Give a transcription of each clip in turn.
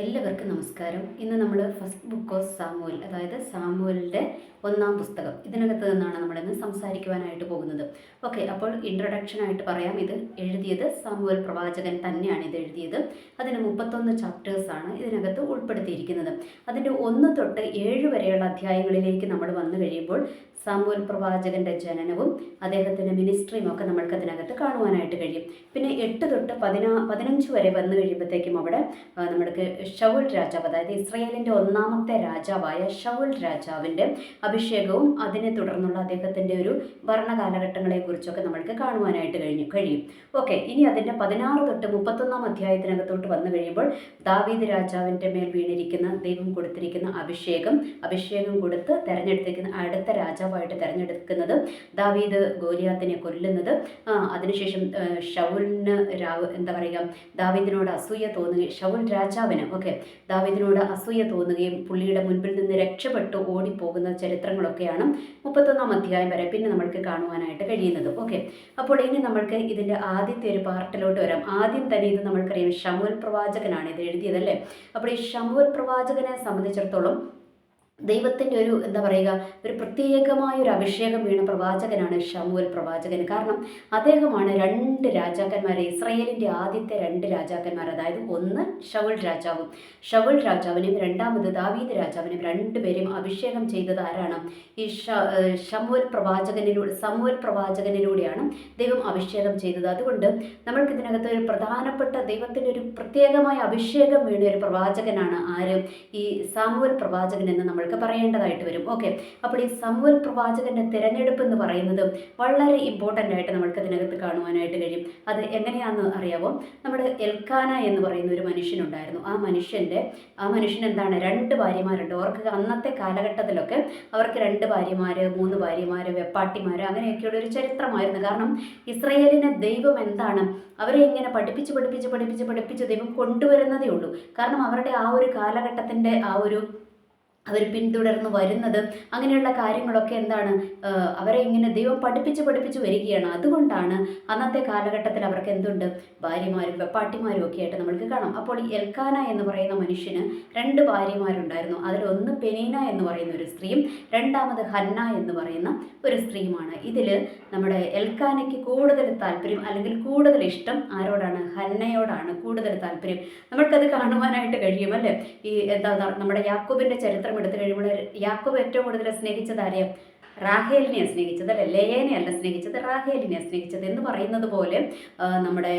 എല്ലാവർക്കും നമസ്കാരം. ഇന്ന് നമ്മൾ ഫസ്റ്റ് ബുക്ക് ഓഫ് സാമുവൽ, അതായത് സാമുവലിൻ്റെ ഒന്നാം പുസ്തകം, ഇതിനകത്ത് നിന്നാണ് നമ്മളിന്ന് സംസാരിക്കുവാനായിട്ട് പോകുന്നത്. ഓക്കെ, അപ്പോൾ ഇൻട്രൊഡക്ഷനായിട്ട് പറയാം. ഇത് എഴുതിയത് സാമുവൽ പ്രവാചകൻ തന്നെയാണ് ഇത് എഴുതിയത്. അതിന് 31 ചാപ്റ്റേഴ്സാണ് ഇതിനകത്ത് ഉൾപ്പെടുത്തിയിരിക്കുന്നത്. അതിൻ്റെ 1 തൊട്ട് 7 വരെയുള്ള അധ്യായങ്ങളിലേക്ക് നമ്മൾ വന്നു കഴിയുമ്പോൾ സാമുവൽ പ്രവാചകൻ്റെ ജനനവും അദ്ദേഹത്തിൻ്റെ മിനിസ്ട്രിയും ഒക്കെ നമ്മൾക്ക് അതിനകത്ത് കാണുവാനായിട്ട് കഴിയും. പിന്നെ 8 തൊട്ട് 15 വരെ വന്നു കഴിയുമ്പോഴത്തേക്കും അവിടെ നമ്മൾക്ക് ശൗൽ രാജാവ്, അതായത് ഇസ്രായേലിൻ്റെ ഒന്നാമത്തെ രാജാവായ ശൗൽ രാജാവിൻ്റെ അഭിഷേകവും അതിനെ തുടർന്നുള്ള അദ്ദേഹത്തിൻ്റെ ഒരു ഭരണകാലഘട്ടങ്ങളെക്കുറിച്ചൊക്കെ നമ്മൾക്ക് കാണുവാനായിട്ട് കഴിയും. ഓക്കെ, ഇനി അതിൻ്റെ 16 തൊട്ട് 31 അധ്യായത്തിനകത്തോട്ട് വന്നു കഴിയുമ്പോൾ ദാവീദ് രാജാവിൻ്റെ മേൽ വീണിരിക്കുന്ന ദൈവം കൊടുത്തിരിക്കുന്ന അഭിഷേകം കൊടുത്ത് തിരഞ്ഞെടുത്തിരിക്കുന്ന അടുത്ത രാജാവായിട്ട് തിരഞ്ഞെടുക്കുന്നത് ദാവീദ് ഗോലിയാത്തിനെ കൊല്ലുന്നത്. അതിനുശേഷം ഷൗലിന് ദാവീദിനോട് അസൂയ തോന്നുകയും ശൗൽ രാജാവിന് ദാവീദിനോട് അസൂയ തോന്നുകയും പുള്ളിയുടെ മുൻപിൽ നിന്ന് രക്ഷപ്പെട്ടു ഓടിപ്പോകുന്ന ചരിത്രങ്ങളൊക്കെയാണ് 31 അധ്യായം വരെ പിന്നെ നമ്മൾക്ക് കാണുവാനായിട്ട് കഴിയുന്നത്. ഓക്കെ, അപ്പോൾ ഇനി നമ്മൾക്ക് ഇതിൻ്റെ ആദ്യത്തെ ഒരു പാർട്ടിലോട്ട് വരാം. ആദ്യം തന്നെ ഇത് നമ്മൾക്കറിയാം, ശമൂവേൽ പ്രവാചകനാണ് ഇത് എഴുതിയതല്ലേ. അപ്പോൾ ഈ ശമൂവേൽ പ്രവാചകനെ സംബന്ധിച്ചിടത്തോളം ദൈവത്തിൻ്റെ ഒരു പ്രത്യേകമായൊരു അഭിഷേകം വീണ പ്രവാചകനാണ് ശമൂവേൽ പ്രവാചകൻ. കാരണം അദ്ദേഹമാണ് 2 രാജാക്കന്മാരെ, ഇസ്രായേലിൻ്റെ ആദ്യത്തെ 2 രാജാക്കന്മാർ, അതായത് ഒന്ന് ശൗൽ രാജാവിനെയും രണ്ടാമത് ദാവീദ് രാജാവിനെയും 2 പേരെയും അഭിഷേകം ചെയ്തത് ആരാണ്? ഈ ശമൂവേൽ പ്രവാചകനിലൂടെയാണ് ദൈവം അഭിഷേകം ചെയ്തത്. അതുകൊണ്ട് നമ്മൾക്ക് ഇതിനകത്ത് ഒരു പ്രധാനപ്പെട്ട ദൈവത്തിൻ്റെ ഒരു പ്രത്യേകമായ അഭിഷേകം വീണ ഒരു പ്രവാചകനാണ് ആര്? ഈ സാമുവേൽ പ്രവാചകൻ എന്ന് നമ്മൾക്ക് പറയേണ്ടതായിട്ട് വരും. ഓക്കെ, അപ്പോൾ ഈ സാമുവേൽ പ്രവാചകന്റെ തിരഞ്ഞെടുപ്പ് എന്ന് പറയുന്നത് വളരെ ഇമ്പോർട്ടൻ്റ് ആയിട്ട് നമ്മൾക്ക് ഇതിനകത്ത് കാണുവാനായിട്ട് കഴിയും. അത് എങ്ങനെയാണെന്ന് അറിയാവോ? നമ്മുടെ എൽക്കാന എന്ന് പറയുന്ന ഒരു മനുഷ്യനുണ്ടായിരുന്നു. ആ മനുഷ്യൻ എന്താണ്, 2 ഭാര്യമാരുണ്ട്. അവർക്ക് അന്നത്തെ കാലഘട്ടത്തിലൊക്കെ അവർക്ക് 2 ഭാര്യമാര്, 3 ഭാര്യമാര്, വെപ്പാട്ടിമാര്, അങ്ങനെയൊക്കെയുള്ള ഒരു ചരിത്രമായിരുന്നു. കാരണം ഇസ്രായേലിനെ ദൈവം എന്താണ്, അവരെ ഇങ്ങനെ പഠിപ്പിച്ച് ദൈവം കൊണ്ടുവരുന്നതേ ഉള്ളൂ. കാരണം അവരുടെ ആ ഒരു കാലഘട്ടത്തിൻ്റെ അവർ പിന്തുടർന്ന് വരുന്നത് അങ്ങനെയുള്ള കാര്യങ്ങളൊക്കെ എന്താണ്, അവരെ ഇങ്ങനെ ദൈവം പഠിപ്പിച്ച് വരികയാണ്. അതുകൊണ്ടാണ് അന്നത്തെ കാലഘട്ടത്തിൽ അവർക്ക് എന്തുണ്ട്, ഭാര്യമാരും വെപ്പാട്ടിമാരും ഒക്കെ ആയിട്ട് നമ്മൾക്ക് കാണാം. അപ്പോൾ ഈ എൽക്കാന എന്ന് പറയുന്ന മനുഷ്യന് 2 ഭാര്യമാരുണ്ടായിരുന്നു. അതിലൊന്ന് പെനീന എന്ന് പറയുന്ന ഒരു സ്ത്രീയും രണ്ടാമത് ഹന്ന എന്ന് പറയുന്ന ഒരു സ്ത്രീയുമാണ്. ഇതിൽ നമ്മുടെ എൽക്കാനയ്ക്ക് കൂടുതൽ താല്പര്യം, അല്ലെങ്കിൽ കൂടുതൽ ഇഷ്ടം ആരോടാണ്? ഹന്നയോടാണ് കൂടുതൽ താല്പര്യം. നമ്മൾക്കത് കാണുവാനായിട്ട് കഴിയുമല്ലേ. ഈ നമ്മുടെ യാക്കോബിൻ്റെ ചരിത്രം എടുത്തു കഴിയുമ്പോൾ യാക്കോബ് ഏറ്റവും കൂടുതൽ സ്നേഹിച്ചത് ആരെയും? റാഹേലിനെയാണ് സ്നേഹിച്ചത്, അല്ലെ? ലേയനെ അല്ല സ്നേഹിച്ചത്, റാഹേലിനെയാണ് സ്നേഹിച്ചത് എന്ന് പറയുന്നത് പോലെ നമ്മുടെ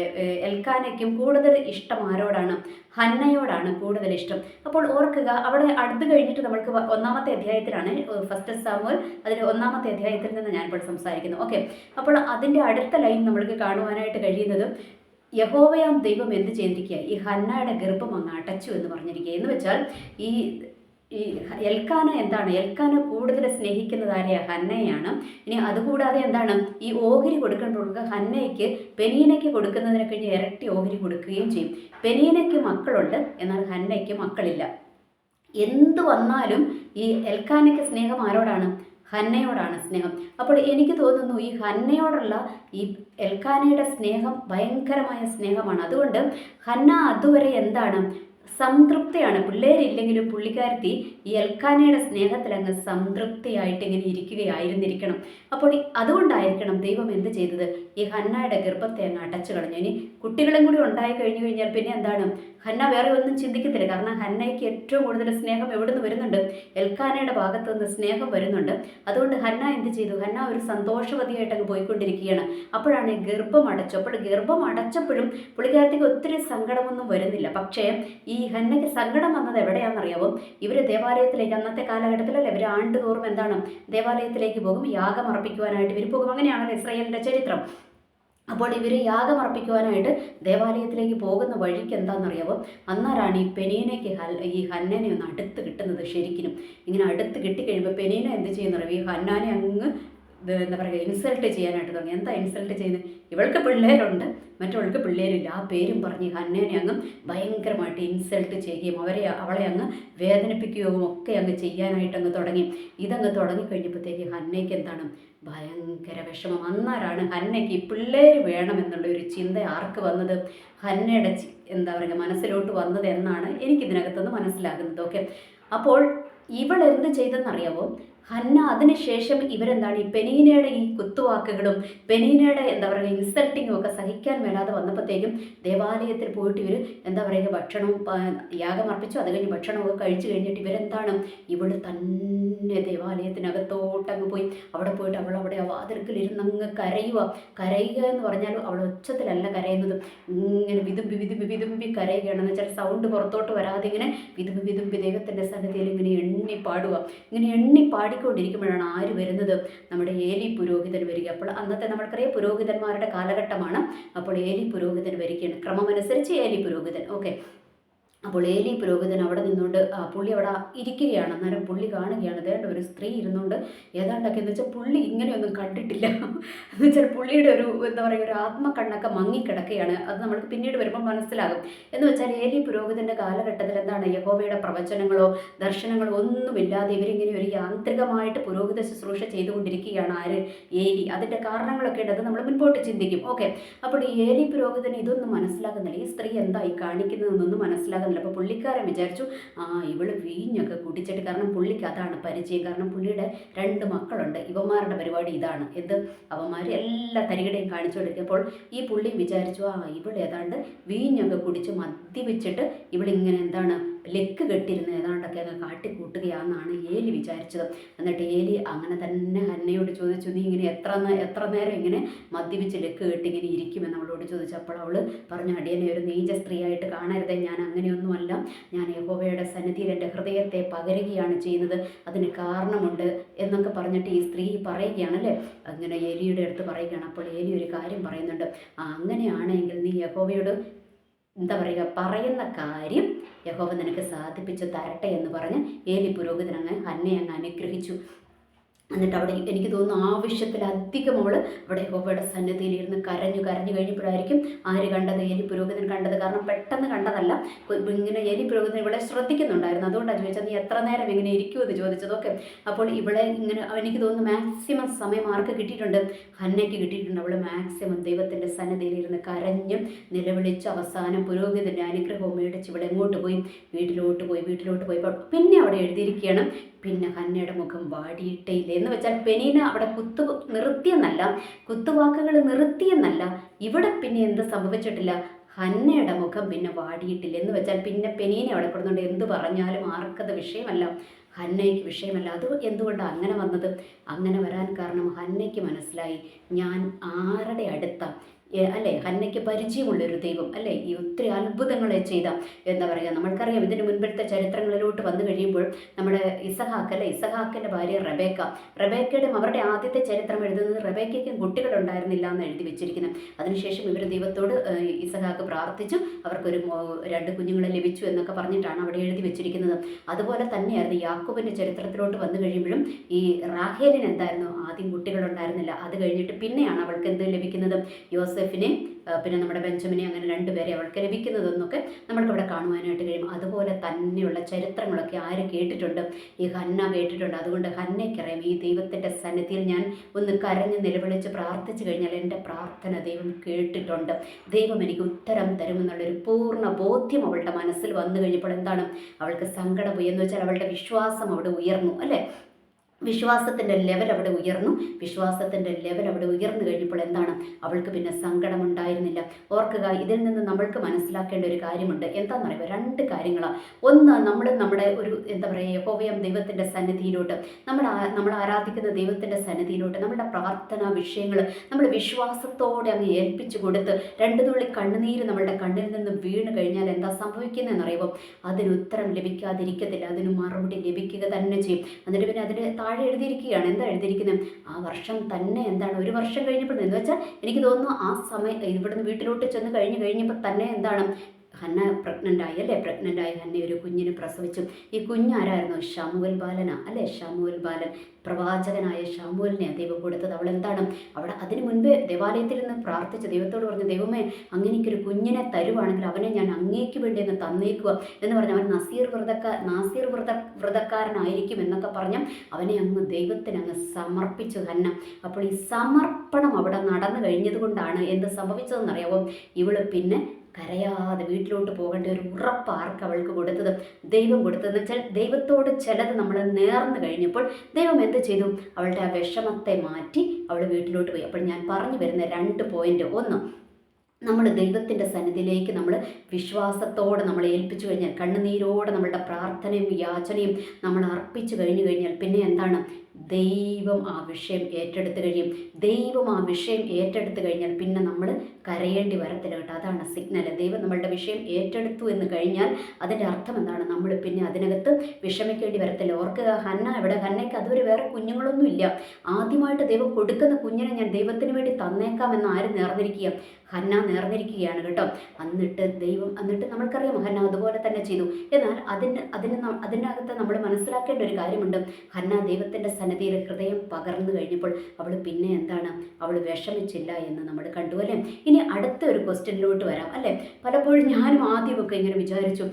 എൽക്കാനയ്ക്കും കൂടുതൽ ഇഷ്ടം ആരോടാണ്? ഹന്നയോടാണ് കൂടുതൽ ഇഷ്ടം. അപ്പോൾ ഓർക്കുക, അവിടെ അടുത്ത് കഴിഞ്ഞിട്ട് നമ്മൾക്ക് 1-ാമത്തെ അധ്യായത്തിലാണ്, ഫസ്റ്റ് സാമുവൽ, അതിൻ്റെ 1-ാമത്തെ അധ്യായത്തിൽ നിന്ന് ഞാനിപ്പോൾ സംസാരിക്കുന്നു. ഓക്കെ, അപ്പോൾ അതിൻ്റെ അടുത്ത ലൈൻ നമ്മൾക്ക് കാണുവാനായിട്ട് കഴിയുന്നത്, യഹോവയാം ദൈവം എന്ത് ചെയ്തിരിക്കുക? ഈ ഹന്നയുടെ ഗർഭം അങ്ങ് അടച്ചു എന്ന് പറഞ്ഞിരിക്കുക. എന്ന് വെച്ചാൽ ഈ എൽക്കാന എന്താണ്, എൽക്കാന കൂടുതൽ സ്നേഹിക്കുന്നത് ആരെയാ? ഹന്നയാണ്. ഇനി അതുകൂടാതെ എന്താണ്, ഈ ഓഹരി കൊടുക്കേണ്ടവർക്ക് ഹന്നയ്ക്ക് പെനീനയ്ക്ക് കൊടുക്കുന്നതിനെ കഴിഞ്ഞ് ഇരട്ടി ഓഹരി കൊടുക്കുകയും ചെയ്യും. പെനീനയ്ക്ക് മക്കളുണ്ട്, എന്നാൽ ഹന്നയ്ക്ക് മക്കളില്ല. എന്ത് വന്നാലും ഈ എൽക്കാനയ്ക്ക് സ്നേഹം ആരോടാണ്? ഹന്നയോടാണ് സ്നേഹം. അപ്പോൾ എനിക്ക് തോന്നുന്നു ഈ ഹന്നയോടുള്ള ഈ എൽക്കാനയുടെ സ്നേഹം ഭയങ്കരമായ സ്നേഹമാണ്. അതുകൊണ്ട് ഹന്ന അതുവരെ എന്താണ്, സംതൃപ്തിയാണ്. പിള്ളേരില്ലെങ്കിലും പുള്ളിക്കാരത്തി ഈ എൽക്കാനയുടെ സ്നേഹത്തിലങ്ങ് സംതൃപ്തിയായിട്ട് ഇങ്ങനെ ഇരിക്കുകയായിരുന്നിരിക്കണം. അപ്പോൾ അതുകൊണ്ടായിരിക്കണം ദൈവം എന്ത് ചെയ്തത്, ഈ ഹന്നയുടെ ഗർഭത്തെ അങ്ങ് അടച്ചു കളഞ്ഞു. ഇനി കുട്ടികളും കൂടി ഉണ്ടായി കഴിഞ്ഞാൽ പിന്നെ എന്താണ്, ഹന്ന വേറെ ഒന്നും ചിന്തിക്കത്തില്ല. കാരണം ഹന്നയ്ക്ക് ഏറ്റവും കൂടുതൽ സ്നേഹം എവിടുന്ന് വരുന്നുണ്ട്? എൽക്കാനയുടെ ഭാഗത്തു നിന്ന് സ്നേഹം വരുന്നുണ്ട്. അതുകൊണ്ട് ഹന്ന എന്ത് ചെയ്തു? ഹന്ന ഒരു സന്തോഷവതിയായിട്ട് അങ്ങ് പോയിക്കൊണ്ടിരിക്കുകയാണ്. അപ്പോഴാണ് ഗർഭം അടച്ചു. അപ്പോൾ ഗർഭം അടച്ചപ്പോഴും പുള്ളിക്കാരത്തേക്ക് ഒത്തിരി സങ്കടമൊന്നും വരുന്നില്ല. പക്ഷേ ഈ ഹന്നയ്ക്ക് സങ്കടം വന്നത് എവിടെയാണെന്നറിയാവോ? ഇവർ ദേവാലയത്തിലേക്ക്, അന്നത്തെ കാലഘട്ടത്തിലല്ലേ ഇവർ ആണ്ടുതോറും എന്താണ് യാഗം പോകും, യാഗം അർപ്പിക്കുവാനായിട്ട് ഇവർ പോകും. അങ്ങനെയാണല്ലോ ഇസ്രായേലിൻ്റെ ചരിത്രം. അപ്പോൾ ഇവർ യാഗം അർപ്പിക്കുവാനായിട്ട് ദേവാലയത്തിലേക്ക് പോകുന്ന വഴിക്ക് എന്താണെന്നറിയാവോ? അന്നേരമാണ് ഈ പെനീനയ്ക്ക് ഈ ഹന്നനെ ഒന്ന് അടുത്ത് കിട്ടുന്നത്. ശരിക്കും ഇങ്ങനെ അടുത്ത് കിട്ടിക്കഴിയുമ്പോൾ പെനീന എന്ത് ചെയ്യുന്നറിയാം? ഈ ഹന്നാനെ അങ്ങ് ഇൻസൾട്ട് ചെയ്യാനായിട്ട് തുടങ്ങി. എന്താ ഇൻസൾട്ട് ചെയ്യുന്നത്? ഇവൾക്ക് പിള്ളേരുണ്ട്, മറ്റവൾക്ക് പിള്ളേരില്ല. ആ പേരും പറഞ്ഞ് ഹന്നേനെ അങ്ങ് ഭയങ്കരമായിട്ട് ഇൻസൾട്ട് ചെയ്യുകയും അവളെ അങ്ങ് വേദനിപ്പിക്കുകയും ഒക്കെ അങ്ങ് ചെയ്യാനായിട്ട് അങ്ങ് തുടങ്ങി. ഇതങ്ങ് തുടങ്ങിക്കഴിഞ്ഞപ്പോഴത്തേക്ക് ഹന്നയ്ക്ക് എന്താണ്, ഭയങ്കര വിഷമം. അന്നേരമാണ് ഹന്നയ്ക്ക് പിള്ളേർ വേണമെന്നുള്ള ഒരു ചിന്ത ആർക്ക് വന്നത്? ഹന്നയുടെ എന്താ പറയുക മനസ്സിലോട്ട് വന്നത് എന്നാണ് എനിക്കിതിനകത്തുനിന്ന് മനസ്സിലാകുന്നത്. ഓക്കെ, അപ്പോൾ ഇവൾ എന്ത് ചെയ്തെന്നറിയാവോ? ഹന്ന അതിനുശേഷം ഇവരെന്താണ് ഈ പെനീനയുടെ ഈ കുത്തുവാക്കുകളും പെനീനയുടെ എന്താ പറയുക ഇൻസൾട്ടിങ്ങും ഒക്കെ സഹിക്കാൻ മേലാതെ വന്നപ്പോഴത്തേക്കും ദേവാലയത്തിൽ പോയിട്ട് ഇവർ എന്താ പറയുക ഭക്ഷണവും യാഗം അർപ്പിച്ചു. അത് കഴിഞ്ഞ് ഭക്ഷണമൊക്കെ കഴിച്ചു കഴിഞ്ഞിട്ട് ഇവരെന്താണ് ഇവള് തന്നെ ദേവാലയത്തിനകത്തോട്ടങ്ങ് പോയി അവിടെ പോയിട്ട് അവിടെ ആ വാതിൽക്കലിരുന്നങ്ങ് കരയുക എന്ന് പറഞ്ഞാൽ അവൾ ഒച്ചത്തിലല്ല കരയുന്നത്, ഇങ്ങനെ വിതുമ്പി കരയുകയാണെന്ന് വെച്ചാൽ സൗണ്ട് പുറത്തോട്ട് വരാതെ ഇങ്ങനെ വിതുമ്പി ദൈവത്തിൻ്റെ സന്നിധിയിൽ ഇങ്ങനെ എണ്ണി പാടുക. ഇങ്ങനെ എണ്ണി പാടിക്കൊണ്ടിരിക്കുമ്പോഴാണ് ആര് വരുന്നത്? നമ്മുടെ ഏലി പുരോഹിതൻ വരിക. അപ്പോൾ അന്നത്തെ നമ്മൾക്കറിയാം പുരോഹിതന്മാരുടെ കാലഘട്ടമാണ്. അപ്പോൾ ഏലി പുരോഹിതൻ വരികയാണ്, ക്രമമനുസരിച്ച് ഏലി പുരോഹിതൻ. ഓക്കെ, അപ്പോൾ ഏലി പുരോഹിതൻ അവിടെ നിന്നുകൊണ്ട് പുള്ളി അവിടെ ഇരിക്കുകയാണ്. അന്നേരം പുള്ളി കാണുകയാണ് അതേണ്ട ഒരു സ്ത്രീ ഇരുന്നുകൊണ്ട് ഏതാണ്ടൊക്കെ എന്ന് വെച്ചാൽ പുള്ളി ഇങ്ങനെയൊന്നും കണ്ടിട്ടില്ല എന്ന് വെച്ചാൽ പുള്ളിയുടെ ഒരു എന്താ പറയുക ഒരു ആത്മകണ്ണൊക്കെ മങ്ങിക്കിടക്കുകയാണ്. അത് നമുക്ക് പിന്നീട് വരുമ്പോൾ മനസ്സിലാകും. എന്ന് വെച്ചാൽ ഏലി പുരോഹിതൻ്റെ കാലഘട്ടത്തിൽ എന്താണ് യഹോവയുടെ പ്രവചനങ്ങളോ ദർശനങ്ങളോ ഒന്നുമില്ലാതെ ഇവരിങ്ങനെ ഒരു യാന്ത്രികമായിട്ട് പുരോഹിത ശുശ്രൂഷ ചെയ്തുകൊണ്ടിരിക്കുകയാണ്. ആര്? ഏലി. അതിൻ്റെ കാരണങ്ങളൊക്കെ ഉണ്ട്, അത് നമ്മൾ മുൻപോട്ട് ചിന്തിക്കും. ഓക്കെ, അപ്പോൾ ഈ ഏലി പുരോഹിതൻ ഇതൊന്നും മനസ്സിലാക്കുന്നില്ല, ഈ സ്ത്രീ എന്തായി കാണിക്കുന്നതെന്നൊന്നും മനസ്സിലാകുന്നില്ല. അപ്പോൾ പുള്ളിക്കാരൻ വിചാരിച്ചു ഇവള് വീഞ്ഞൊക്കെ കുടിച്ചിട്ട്, കാരണം പുള്ളിക്ക് അതാണ് പരിചയം, കാരണം പുള്ളിയുടെ 2 മക്കളുണ്ട്. ഇവന്മാരുടെ പരിപാടി ഇതാണ്, എന്ത് അവന്മാർ എല്ലാ തരികടയും കാണിച്ചു കൊടുത്തപ്പോൾ ഈ പുള്ളി വിചാരിച്ചു ഇവൾ ഏതാണ്ട് വീഞ്ഞൊക്കെ കുടിച്ച് മദ്യപിച്ചിട്ട് ഇവളിങ്ങനെ എന്താണ് ലെക്ക് കെട്ടിരുന്ന് ഏതാണ്ടൊക്കെ അങ്ങ് കാട്ടിക്കൂട്ടുകയാണെന്നാണ് ഏലി വിചാരിച്ചത്. എന്നിട്ട് ഏലി അങ്ങനെ തന്നെ ഹന്നയോട് ചോദിച്ചു, നീ ഇങ്ങനെ എത്ര നേരം ഇങ്ങനെ മദ്യപിച്ച് ലെക്ക് കെട്ടി ഇങ്ങനെ ഇരിക്കുമെന്ന് അവളോട് ചോദിച്ചു. അപ്പോൾ അവൾ പറഞ്ഞു, അടിയനെ ഒരു നീച സ്ത്രീയായിട്ട് കാണരുതേ, ഞാൻ അങ്ങനെയൊന്നുമല്ല, ഞാൻ യഹോവയുടെ സന്നിധിയിൽ എൻ്റെ ഹൃദയത്തെ പകരുകയാണ് ചെയ്യുന്നത്, അതിന് കാരണമുണ്ട് എന്നൊക്കെ പറഞ്ഞിട്ട് ഈ സ്ത്രീ പറയുകയാണല്ലേ. അങ്ങനെ ഏലിയുടെ അടുത്ത് പറയുകയാണ്. അപ്പോൾ ഏലി ഒരു കാര്യം പറയുന്നുണ്ട്, അങ്ങനെയാണെങ്കിൽ നീ യഹോവയോട് എന്താ പറയുക പറയുന്ന കാര്യം യഹോവ നിനക്ക് സാധിപ്പിച്ചു തരട്ടെ എന്ന് പറഞ്ഞ് ഏലി പുരോഹിതൻ ഹന്നയെ അനുഗ്രഹിച്ചു. എന്നിട്ട് അവിടെ എനിക്ക് തോന്നുന്നു ആവശ്യത്തിലധികം അവൾ അവിടെ യഹോവയുടെ സന്നിധിയിലിരുന്ന് കരഞ്ഞു കഴിഞ്ഞപ്പോഴായിരിക്കും ആര് കണ്ടത്? ഏലി പുരോഹിതൻ കണ്ടത്. കാരണം പെട്ടെന്ന് കണ്ടതല്ല, ഇങ്ങനെ ഏലി പുരോഹിതൻ ഇവളെ ശ്രദ്ധിക്കുന്നുണ്ടായിരുന്നു. അതുകൊണ്ടാണ് ചോദിച്ചത് നീ എത്ര നേരം ഇങ്ങനെ ഇരിക്കുമെന്ന് ചോദിച്ചതൊക്കെ. അപ്പോൾ ഇവിടെ ഇങ്ങനെ എനിക്ക് തോന്നുന്നു മാക്സിമം സമയം ആർക്ക് കിട്ടിയിട്ടുണ്ട്? ഹന്നയ്ക്ക് കിട്ടിയിട്ടുണ്ട്. അവൾ മാക്സിമം ദൈവത്തിൻ്റെ സന്നിധിയിലിരുന്ന് കരഞ്ഞും നിലവിളിച്ച് അവസാനം പുരോഹിതൻ്റെ അനുഗ്രഹവും മേടിച്ച് ഇവിടെ എങ്ങോട്ട് പോയി? വീട്ടിലോട്ട് പോയി. പിന്നെ അവിടെ എഴുതിയിരിക്കുകയാണ്, പിന്നെ ഹന്നയുടെ മുഖം വാടിയിട്ടേയില്ല എന്ന് വെച്ചാൽ പെനീന അവിടെ കുത്തുവാക്കുകൾ നിർത്തിയെന്നല്ല, ഇവിടെ പിന്നെ എന്ത് സംഭവിച്ചിട്ടില്ല? ഹന്നയുടെ മുഖം പിന്നെ വാടിയിട്ടില്ല എന്ന് വെച്ചാൽ പിന്നെ പെനീന അവിടെ കൊടുന്നുണ്ട് എന്ത് പറഞ്ഞാലും ആർക്കത് വിഷയമല്ല, ഹന്നയ്ക്ക് വിഷയമല്ല. അത് എന്തുകൊണ്ടാണ് അങ്ങനെ വന്നത്? അങ്ങനെ വരാൻ കാരണം ഹന്നയ്ക്ക് മനസ്സിലായി ഞാൻ ആരുടെ അടുത്ത അല്ലേ ഹന്നയ്ക്ക് പരിചയമുള്ളൊരു ദൈവം അല്ലേ, ഈ ഒത്തിരി അത്ഭുതങ്ങളെ ചെയ്ത എന്താ പറയുക നമ്മൾക്കറിയാം. ഇതിന് മുൻപത്തെ ചരിത്രങ്ങളിലോട്ട് വന്നു കഴിയുമ്പോൾ നമ്മുടെ ഇസഹാക്കിൻ്റെ ഭാര്യ റബേക്കയുടെ അവരുടെ ആദ്യത്തെ ചരിത്രം എഴുതുന്നത് റബേക്കയ്ക്കും കുട്ടികളുണ്ടായിരുന്നില്ല എന്ന് എഴുതി വെച്ചിരിക്കുന്നത്. അതിനുശേഷം ഇവർ ദൈവത്തോട് ഇസഹാക്ക് പ്രാർത്ഥിച്ചു, അവർക്കൊരു 2 കുഞ്ഞുങ്ങളെ ലഭിച്ചു എന്നൊക്കെ പറഞ്ഞിട്ടാണ് അവിടെ എഴുതി വെച്ചിരിക്കുന്നത്. അതുപോലെ തന്നെയായിരുന്നു യാക്കോബിൻ്റെ ചരിത്രത്തിലോട്ട് വന്നു കഴിയുമ്പോഴും ഈ റാഹേലിന് എന്തായിരുന്നു ആദ്യം കുട്ടികളുണ്ടായിരുന്നില്ല, അത് കഴിഞ്ഞിട്ട് പിന്നെയാണ് അവൾക്ക് എന്ത് ലഭിക്കുന്നത്? യോസെഫിനെ പിന്നെ നമ്മുടെ ബെഞ്ചമിനെ, അങ്ങനെ 2 പേരെ അവൾക്ക് ലഭിക്കുന്നതെന്നൊക്കെ നമ്മൾക്കിവിടെ കാണുവാനായിട്ട് കഴിയും. അതുപോലെ തന്നെയുള്ള ചരിത്രങ്ങളൊക്കെ ആര് കേട്ടിട്ടുണ്ട്? ഈ ഹന്ന കേട്ടിട്ടുണ്ട്. അതുകൊണ്ട് ഹന്നയ്ക്കറിയാം ഈ ദൈവത്തിൻ്റെ സന്നിധിയിൽ ഞാൻ ഒന്ന് കരഞ്ഞ് നിലവിളിച്ച് പ്രാർത്ഥിച്ചു കഴിഞ്ഞാൽ എൻ്റെ പ്രാർത്ഥന ദൈവം കേട്ടിട്ടുണ്ട്, ദൈവം എനിക്ക് ഉത്തരം തരുമെന്നുള്ളൊരു പൂർണ്ണ ബോധ്യം അവളുടെ മനസ്സിൽ വന്നു കഴിഞ്ഞപ്പോൾ എന്താണ് അവൾക്ക് സങ്കടം പോയി എന്ന് വെച്ചാൽ അവളുടെ വിശ്വാസം അവിടെ ഉയർന്നു അല്ലേ. വിശ്വാസത്തിൻ്റെ ലെവൽ അവിടെ ഉയർന്നു കഴിഞ്ഞപ്പോൾ എന്താണ് അവൾക്ക് പിന്നെ സങ്കടമുണ്ടായിരുന്നില്ല. ഓർക്കുക, ഇതിൽ നിന്ന് നമ്മൾക്ക് മനസ്സിലാക്കേണ്ട ഒരു കാര്യമുണ്ട്. എന്താണെന്ന് പറയുക 2 കാര്യങ്ങളാണ്. ഒന്ന്, നമ്മുടെ ഒരു എന്താ പറയുക യഹോവയാം ദൈവത്തിൻ്റെ സന്നിധിയിലോട്ട് നമ്മൾ ആരാധിക്കുന്ന ദൈവത്തിൻ്റെ സന്നിധിയിലോട്ട് നമ്മുടെ പ്രാർത്ഥനാ വിഷയങ്ങൾ നമ്മൾ വിശ്വാസത്തോടെ അങ്ങ് ഏൽപ്പിച്ചു കൊടുത്ത് 2 തുള്ളി കണ്ണുനീര് നമ്മളുടെ കണ്ണിൽ നിന്ന് വീണ് കഴിഞ്ഞാൽ എന്താ സംഭവിക്കുന്നതെന്നറിയുമ്പോൾ അതിന് ഉത്തരം ലഭിക്കാതിരിക്കത്തില്ല, അതിന് മറുപടി ലഭിക്കുക തന്നെ ചെയ്യും. എന്നിട്ട് പിന്നെ അതിന് താഴെ എഴുതിയിരിക്കുകയാണ്. എന്താ എഴുതിയിരിക്കുന്നത്? ആ വർഷം തന്നെ എന്താണ് 1 വർഷം കഴിഞ്ഞപ്പോൾ എന്ന് വെച്ചാൽ എനിക്ക് തോന്നുന്നു ആ സമയം ഇവിടുന്ന് വീട്ടിലോട്ട് ചെന്ന് കഴിഞ്ഞപ്പോൾ തന്നെ എന്താണ് ഹന്ന പ്രഗ്നൻ്റായി അല്ലേ, പ്രഗ്നൻ്റായി ഹന്ന ഒരു കുഞ്ഞിനെ പ്രസവിച്ചു. ഈ കുഞ്ഞാരായിരുന്നു? ശമൂവേൽ ബാലനാ അല്ലേ, ശമൂവേൽ ബാലൻ, പ്രവാചകനായ ശമൂവേലിനെ ദൈവം കൊടുത്തത്. അവൾ എന്താണ്, അവിടെ അതിനു മുൻപേ ദേവാലയത്തിൽ നിന്ന് പ്രാർത്ഥിച്ച് ദൈവത്തോട് പറഞ്ഞു, ദൈവമേ അങ്ങനെയൊരു കുഞ്ഞിനെ തരുവാണെങ്കിൽ അവനെ ഞാൻ അങ്ങേക്ക് വേണ്ടി അങ്ങ് തന്നേക്കുക എന്ന് പറഞ്ഞ് അവൻ നാസീർ വ്രതക്കാരനായിരിക്കും എന്നൊക്കെ പറഞ്ഞ് അവനെ അങ്ങ് ദൈവത്തിന് അങ്ങ് സമർപ്പിച്ചു ഹന്ന. അപ്പോൾ ഈ സമർപ്പണം അവിടെ നടന്നു കഴിഞ്ഞത് കൊണ്ടാണ് എന്ത് സംഭവിച്ചതെന്നറിയാമോ? ഇവള് പിന്നെ കരയാതെ വീട്ടിലോട്ട് പോകേണ്ട ഒരു ഉറപ്പ് ആർക്ക് അവൾക്ക് കൊടുത്തത്? ദൈവം കൊടുത്തതെന്ന് വെച്ചാൽ ദൈവത്തോട് ചിലത് നമ്മൾ നേർന്നു കഴിഞ്ഞപ്പോൾ ദൈവം എന്ത് ചെയ്തു? അവളുടെ ആ വിഷമത്തെ മാറ്റി അവൾ വീട്ടിലോട്ട് പോയി. അപ്പോൾ ഞാൻ പറഞ്ഞു വരുന്ന 2 പോയിന്റ്. ഒന്ന്, നമ്മൾ ദൈവത്തിൻ്റെ സന്നിധിയിലേക്ക് നമ്മൾ വിശ്വാസത്തോടെ നമ്മൾ ഏൽപ്പിച്ചു കഴിഞ്ഞാൽ, കണ്ണുനീരോടെ നമ്മളുടെ പ്രാർത്ഥനയും യാചനയും നമ്മൾ അർപ്പിച്ചു കഴിഞ്ഞാൽ പിന്നെ എന്താണ്? ദൈവം ആ വിഷയം ഏറ്റെടുത്ത് കഴിയും. ദൈവം ആ വിഷയം ഏറ്റെടുത്ത് കഴിഞ്ഞാൽ പിന്നെ നമ്മൾ കരയേണ്ടി വരത്തില്ല കേട്ടോ. അതാണ് സിഗ്നൽ. ദൈവം നമ്മളുടെ വിഷയം ഏറ്റെടുത്തു എന്ന് കഴിഞ്ഞാൽ അതിൻ്റെ അർത്ഥം എന്താണ്? നമ്മൾ പിന്നെ അതിനകത്ത് വിഷമിക്കേണ്ടി വരത്തില്ല. ഓർക്കുക, ഹന്നയ്ക്ക് അതുവരെ വേറെ കുഞ്ഞുങ്ങളൊന്നും ഇല്ല. ആദ്യമായിട്ട് ദൈവം കൊടുക്കുന്ന കുഞ്ഞിനെ ഞാൻ ദൈവത്തിന് വേണ്ടി തന്നേക്കാമെന്ന് ആര് നേർന്നിരിക്കുക? ഹന്ന നേർന്നിരിക്കുകയാണ് കേട്ടോ. എന്നിട്ട് നമ്മൾക്കറിയാം ഹന്ന അതുപോലെ തന്നെ ചെയ്തു. എന്നാൽ അതിനകത്ത് നമ്മൾ മനസ്സിലാക്കേണ്ട ഒരു കാര്യമുണ്ട്. ഹന്ന ദൈവത്തിൻ്റെ സന്നിധിയിൽ ഹൃദയം പകർന്നു കഴിഞ്ഞപ്പോൾ അവൾ പിന്നെ എന്താണ്? അവൾ വിഷമിച്ചില്ല എന്ന് നമ്മൾ കണ്ടു അല്ലേ. ഇനി അടുത്ത ഒരു ക്വസ്റ്റ്യനിലോട്ട് വരാം അല്ലേ. പലപ്പോഴും ഞാനും ആദ്യമൊക്കെ ഇങ്ങനെ വിചാരിച്ചു,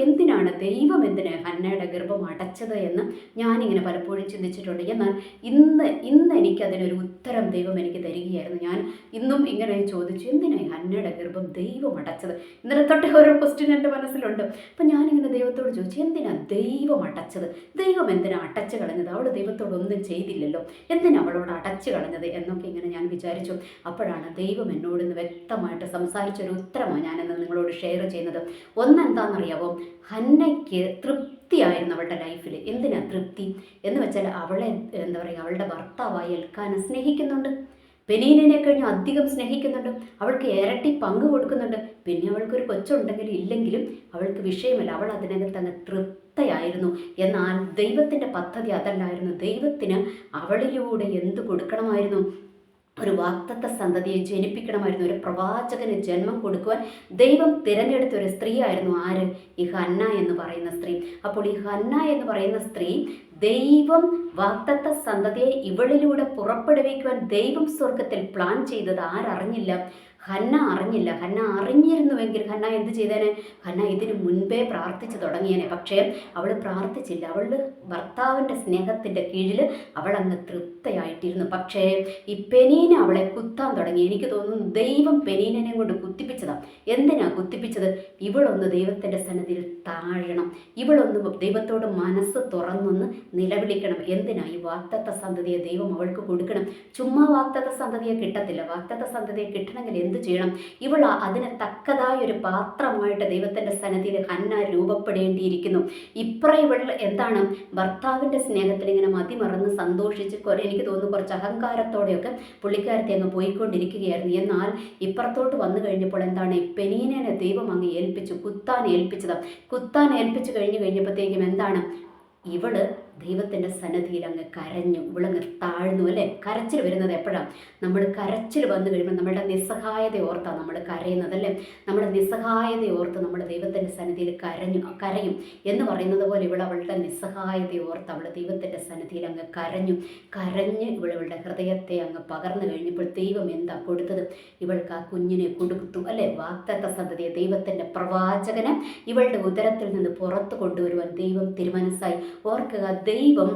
എന്തിനാണ് ദൈവം ഹന്നയുടെ ഗർഭം അടച്ചത് എന്ന് ഞാനിങ്ങനെ പലപ്പോഴും ചിന്തിച്ചിട്ടുണ്ട്. എന്നാൽ ഇന്ന് എനിക്കതിനൊരു ഉത്തരം ദൈവം എനിക്ക് തരികയായിരുന്നു. ഞാൻ ഇന്നും ഇങ്ങനെ ചോദിച്ചു, എന്തിനായി ഹന്നയുടെ ഗർഭം ദൈവം അടച്ചത്? ഇന്നലെ തൊട്ടേ ഓരോ ക്വസ്റ്റ്യൻ എൻ്റെ മനസ്സിലുണ്ട്. അപ്പം ഞാനിങ്ങനെ ദൈവത്തോട് ചോദിച്ചു, എന്തിനാ ദൈവം അടച്ചത്? ദൈവം എന്തിനാ അടച്ചു കളഞ്ഞത്? അവൾ ദൈവത്തോട് ഒന്നും ചെയ്തില്ലല്ലോ, എന്തിനാ അവളോട് അടച്ചു കളഞ്ഞത് എന്നൊക്കെ ഇങ്ങനെ ഞാൻ വിചാരിച്ചു. അപ്പോഴാണ് ദൈവം എന്നോട് ഇന്ന് വ്യക്തമായിട്ട് സംസാരിച്ചൊരു ഉത്തരമാണ് ഞാനിന്ന് നിങ്ങളോട് ഷെയർ ചെയ്യുന്നത്. ഒന്നെന്താണെന്നറിയാവോ? ഹന്നയ്ക്ക് തൃപ്തിയായിരുന്നു അവളുടെ ലൈഫിൽ. എന്തിനാ തൃപ്തി എന്ന് വെച്ചാൽ അവളെ അവളുടെ ഭർത്താവായ എൽക്കാന സ്നേഹിക്കുന്നുണ്ട്. പെനീനിനെ കഴിഞ്ഞ് അധികം സ്നേഹിക്കുന്നുണ്ട്. അവൾക്ക് ഇരട്ടി പങ്ക് കൊടുക്കുന്നുണ്ട്. പിന്നെ അവൾക്കൊരു കൊച്ചുണ്ടെങ്കിലും ഇല്ലെങ്കിലും അവൾക്ക് വിഷയമല്ല. അവൾ അതിനകത്ത് അങ്ങ് തൃപ്തയായിരുന്നു. എന്നാൽ ദൈവത്തിൻ്റെ പദ്ധതി അതല്ലായിരുന്നു. ദൈവത്തിന് അവളിലൂടെ എന്ത് കൊടുക്കണമായിരുന്നു? ഒരു വാഗ്ദത്ത സന്തതിയെ ജനിപ്പിക്കണമായിരുന്നു. ഒരു പ്രവാചകന് ജന്മം കൊടുക്കുവാൻ ദൈവം തിരഞ്ഞെടുത്ത ഒരു സ്ത്രീ ആയിരുന്നു ആര്? ഈ ഹന്ന എന്ന് പറയുന്ന സ്ത്രീ. അപ്പോൾ ഈ ഹന്ന എന്ന് പറയുന്ന സ്ത്രീ ദൈവം വാഗ്ദത്ത സന്തതിയെ ഇവളിലൂടെ പുറപ്പെടുവിക്കുവാൻ ദൈവം സ്വർഗത്തിൽ പ്ലാൻ ചെയ്തത് ആരറിഞ്ഞില്ല? ഹന്ന അറിഞ്ഞില്ല. ഹന്ന അറിഞ്ഞിരുന്നുവെങ്കിൽ ഹന്ന എന്ത് ചെയ്തേനെ? ഹന്ന ഇതിനു മുൻപേ പ്രാർത്ഥിച്ചു തുടങ്ങിയേനെ. പക്ഷേ അവൾ പ്രാർത്ഥിച്ചില്ല. അവളുടെ ഭർത്താവിൻ്റെ സ്നേഹത്തിൻ്റെ കീഴിൽ അവൾ അങ്ങ് തൃപ്തയായിട്ടിരുന്നു. പക്ഷേ ഈ പെനീന അവളെ കുത്താൻ തുടങ്ങി. എനിക്ക് തോന്നുന്നു ദൈവം പെനീനെ കൊണ്ട് കുത്തിപ്പിച്ചതാണ്. എന്തിനാ കുത്തിപ്പിച്ചത്? ഇവളൊന്ന് ദൈവത്തിൻ്റെ സന്നിധിയിൽ താഴണം. ഇവളൊന്ന് ദൈവത്തോട് മനസ്സ് തുറന്നൊന്ന് നിലവിളിക്കണം. എന്തിനാ? ഈ വാഗ്ദത്ത സന്തതിയെ ദൈവം അവൾക്ക് കൊടുക്കണം. ചുമ്മാ വാഗ്ദത്ത സന്തതിയെ കിട്ടത്തില്ല. വാഗ്ദത്ത സന്തതിയെ കിട്ടണമെങ്കിൽ എന്ത് ചെയ്യണം? ഇവൾ അതിന് തക്കതായ ഒരു പാത്രമായിട്ട് ദൈവത്തിൻ്റെ സന്നിധിയിൽ ഹന്ന രൂപപ്പെടേണ്ടിയിരിക്കുന്നു. ഇവൾ എന്താണ്? ഭർത്താവിൻ്റെ സ്നേഹത്തിൽ ഇങ്ങനെ മതിമറന്ന് സന്തോഷിച്ച് എനിക്ക് തോന്നുന്നു കുറച്ച് അഹങ്കാരത്തോടെയൊക്കെ പുള്ളിക്കാരത്തെ അങ്ങ് പോയിക്കൊണ്ടിരിക്കുകയായിരുന്നു. എന്നാൽ ഇപ്പുറത്തോട്ട് വന്നു കഴിഞ്ഞപ്പോൾ എന്താണ്? പെനീനെ ദൈവം അങ്ങ് കുത്താൻ ഏൽപ്പിച്ചു കഴിഞ്ഞപ്പോഴത്തേക്കും എന്താണ്? ഇവള് ദൈവത്തിൻ്റെ സന്നിധിയിൽ അങ്ങ് കരഞ്ഞു. ഇവളങ്ങ് താഴ്ന്നു അല്ലേ. കരച്ചിൽ വരുന്നത് എപ്പോഴാണ്? നമ്മൾ കരച്ചിൽ വന്നു കഴിയുമ്പോൾ നമ്മളുടെ നിസ്സഹായത ഓർത്താണ് നമ്മൾ കരയുന്നത് അല്ലേ. നമ്മുടെ നിസ്സഹായത ഓർത്ത് നമ്മൾ ദൈവത്തിൻ്റെ സന്നിധിയിൽ കരയും എന്ന് പറയുന്നത് പോലെ അവളുടെ നിസ്സഹായത ഓർത്ത് അവൾ ദൈവത്തിൻ്റെ സന്നിധിയിൽ അങ്ങ് കരഞ്ഞ് ഇവളുടെ ഹൃദയത്തെ അങ്ങ് പകർന്നു കഴിഞ്ഞപ്പോൾ ദൈവം എന്താ കൊടുത്തത്? ഇവൾക്ക് ആ കുഞ്ഞിനെ കൊടുത്തു അല്ലേ. വാഗ്ദത്ത സന്തതിയെ ദൈവത്തിൻ്റെ പ്രവാചകനെ ഇവളുടെ ഉദരത്തിൽ നിന്ന് പുറത്തു കൊണ്ടുവരുവാൻ ദൈവം തിരുമനസ്സായി. ഓർക്കുക, ദൈവം